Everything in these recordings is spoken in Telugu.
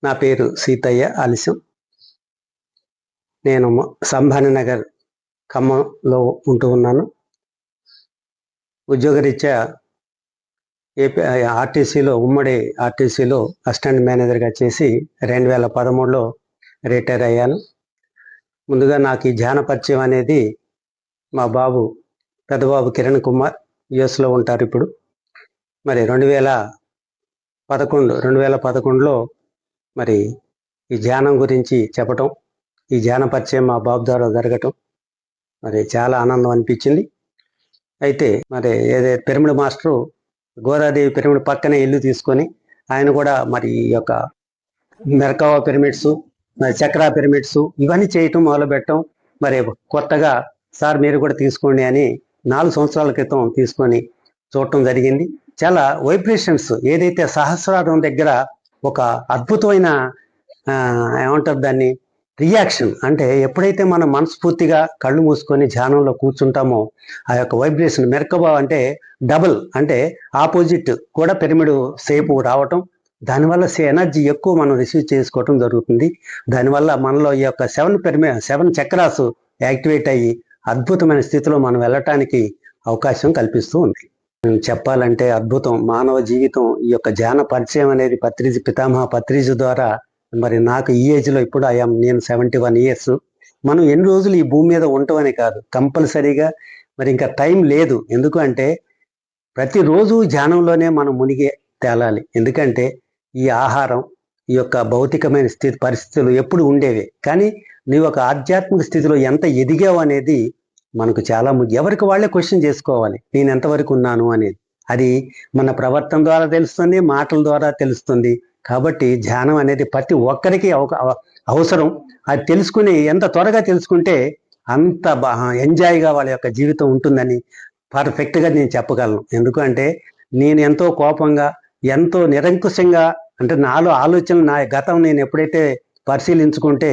నా పేరు సీతయ్య ఆలస్యం. నేను సంభాని నగర్ ఖమ్మంలో ఉంటూ ఉన్నాను. ఉద్యోగరీత్యా ఏపీ ఆర్టీసీలో ఉమ్మడి ఆర్టీసీలో అసిస్టెంట్ మేనేజర్గా చేసి 2013లో రిటైర్ అయ్యాను. ముందుగా నాకు ఈ ధ్యాన పరిచయం అనేది మా బాబు పెద్దబాబు కిరణ్ కుమార్ యుఎస్లో ఉంటారు ఇప్పుడు. మరి 2011లో మరి ఈ ధ్యానం గురించి చెప్పటం, ఈ ధ్యాన పరిచయం మా బాబు ద్వారా జరగటం మరి చాలా ఆనందం అనిపించింది. అయితే మరి ఏదైతే పిరమిడ్ మాస్టరు గోదాదేవి పిరమిడ్ పక్కనే ఇల్లు తీసుకొని ఆయన కూడా మరి ఈ యొక్క మెర్కావా పిరమిడ్స్, మరి చక్రా పిరమిడ్స్ ఇవన్నీ చేయటం మొదలుపెట్టడం, మరి కొత్తగా సార్ మీరు కూడా తీసుకోండి అని 4 సంవత్సరాల క్రితం తీసుకొని చూడటం జరిగింది. చాలా వైబ్రేషన్స్ ఏదైతే సహస్రారం దగ్గర ఒక అద్భుతమైన ఏమంటారు దాన్ని రియాక్షన్ అంటే ఎప్పుడైతే మనం మనస్ఫూర్తిగా కళ్ళు మూసుకొని ధ్యానంలో కూర్చుంటామో ఆ యొక్క వైబ్రేషన్ మెర్కబా అంటే డబుల్ అంటే ఆపోజిట్ కూడా పిరమిడ్ షేపు రావటం, దానివల్ల ఎనర్జీ ఎక్కువ మనం రిసీవ్ చేసుకోవటం జరుగుతుంది. దానివల్ల మనలో ఈ యొక్క 7 చక్రాస్ యాక్టివేట్ అయ్యి అద్భుతమైన స్థితిలో మనం వెళ్ళటానికి అవకాశం కల్పిస్తూ ఉంది. చెప్పాలంటే అద్భుతం. మానవ జీవితం ఈ యొక్క ధ్యాన పరిచయం అనేది పితామహ పత్రిజీ ద్వారా మరి నాకు ఈ ఏజ్లో ఇప్పుడు నేను 71 ఇయర్స్. మనం ఎన్ని రోజులు ఈ భూమి మీద ఉండటమని కాదు, కంపల్సరీగా మరి ఇంకా టైం లేదు. ఎందుకు అంటే ప్రతిరోజు ధ్యానంలోనే మనం మునిగి తేలాలి. ఎందుకంటే ఈ ఆహారం, ఈ యొక్క భౌతికమైన పరిస్థితులు ఎప్పుడు ఉండేవే, కానీ నీ ఒక ఆధ్యాత్మిక స్థితిలో ఎంత ఎదిగావు అనేది మనకు చాలా ఎవరికి వాళ్ళే క్వశ్చన్ చేసుకోవాలి, నేను ఎంతవరకు ఉన్నాను అనేది. అది మన ప్రవర్తన ద్వారా తెలుస్తుంది, మాటల ద్వారా తెలుస్తుంది. కాబట్టి ధ్యానం అనేది ప్రతి ఒక్కరికి అవసరం. అది తెలుసుకుని ఎంత త్వరగా తెలుసుకుంటే అంత ఎంజాయ్గా వాళ్ళ యొక్క జీవితం ఉంటుందని పర్ఫెక్ట్గా నేను చెప్పగలను. ఎందుకంటే నేను ఎంతో కోపంగా, ఎంతో నిరంకుశంగా, అంటే నాలో ఆలోచనలు, నా గతం నేను ఎప్పుడైతే పరిశీలించుకుంటే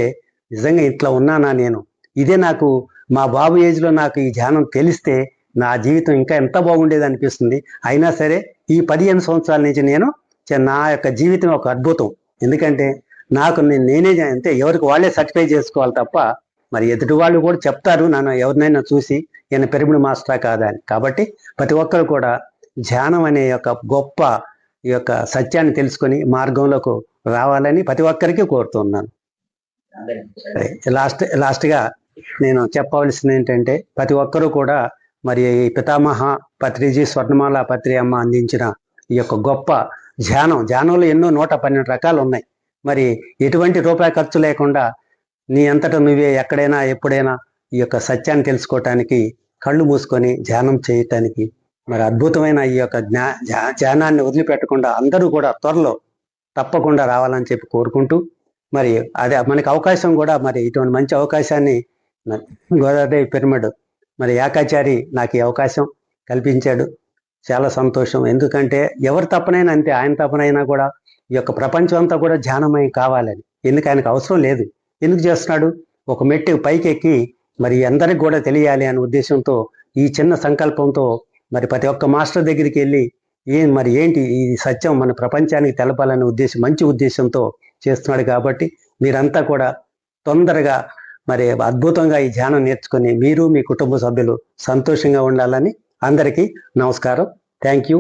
నిజంగా ఇట్లా ఉన్నానా నేను, ఇదే నాకు మా బాబు ఏజ్లో నాకు ఈ ధ్యానం తెలిస్తే నా జీవితం ఇంకా ఎంత బాగుండేది అనిపిస్తుంది. అయినా సరే ఈ 15 సంవత్సరాల నుంచి నా యొక్క జీవితం ఒక అద్భుతం. ఎందుకంటే నాకు నేనే అంటే ఎవరికి వాళ్ళే సర్టిఫై చేసుకోవాలి తప్ప మరి ఎదుటి వాళ్ళు కూడా చెప్తారు నన్ను ఎవరినైనా చూసి ఈయన పిరమిడ్ మాస్టరా కాదా అని. కాబట్టి ప్రతి ఒక్కరు కూడా ధ్యానం అనే యొక్క గొప్ప ఈ యొక్క సత్యాన్ని తెలుసుకొని మార్గంలోకి రావాలని ప్రతి ఒక్కరికి కోరుతున్నాను. లాస్ట్గా నేను చెప్పవలసింది ఏంటంటే ప్రతి ఒక్కరూ కూడా మరి పితామహ పత్రిజీ స్వర్ణమాల పత్రి అమ్మ అందించిన ఈ యొక్క గొప్ప ధ్యానంలో ఎన్నో 112 రకాలు ఉన్నాయి. మరి ఎటువంటి రూపాయి ఖర్చు లేకుండా నీ అంతటా నువ్వే ఎక్కడైనా ఎప్పుడైనా ఈ యొక్క సత్యాన్ని తెలుసుకోవటానికి కళ్ళు మూసుకొని ధ్యానం చేయటానికి మరి అద్భుతమైన ఈ యొక్క ధ్యానాన్ని వదిలిపెట్టకుండా అందరూ కూడా త్వరలో తప్పకుండా రావాలని చెప్పి కోరుకుంటూ, మరి అదే మనకి అవకాశం కూడా మరి ఇటువంటి మంచి అవకాశాన్ని గోదాదేవి పిరమిడ్ మరి ఏకాచారి నాకు ఈ అవకాశం కల్పించాడు. చాలా సంతోషం. ఎందుకంటే ఎవరి తప్పనైనా అంతే, ఆయన తప్పనైనా కూడా ఈ యొక్క ప్రపంచం అంతా కూడా ధ్యానమయం కావాలని. ఎందుకు ఆయనకు అవసరం లేదు, ఎందుకు చేస్తున్నాడు, ఒక మెట్టు పైకి ఎక్కి మరి అందరికి కూడా తెలియాలి అనే ఉద్దేశంతో ఈ చిన్న సంకల్పంతో మరి ప్రతి ఒక్క మాస్టర్ దగ్గరికి వెళ్ళి ఏంటి ఈ సత్యం మన ప్రపంచానికి తెలపాలనే మంచి ఉద్దేశంతో చేస్తున్నాడు. కాబట్టి మీరంతా కూడా తొందరగా మరి అద్భుతంగా ఈ ధ్యానం నేర్చుకొని మీరు మీ కుటుంబ సభ్యులు సంతోషంగా ఉండాలని అందరికీ నమస్కారం. Thank you.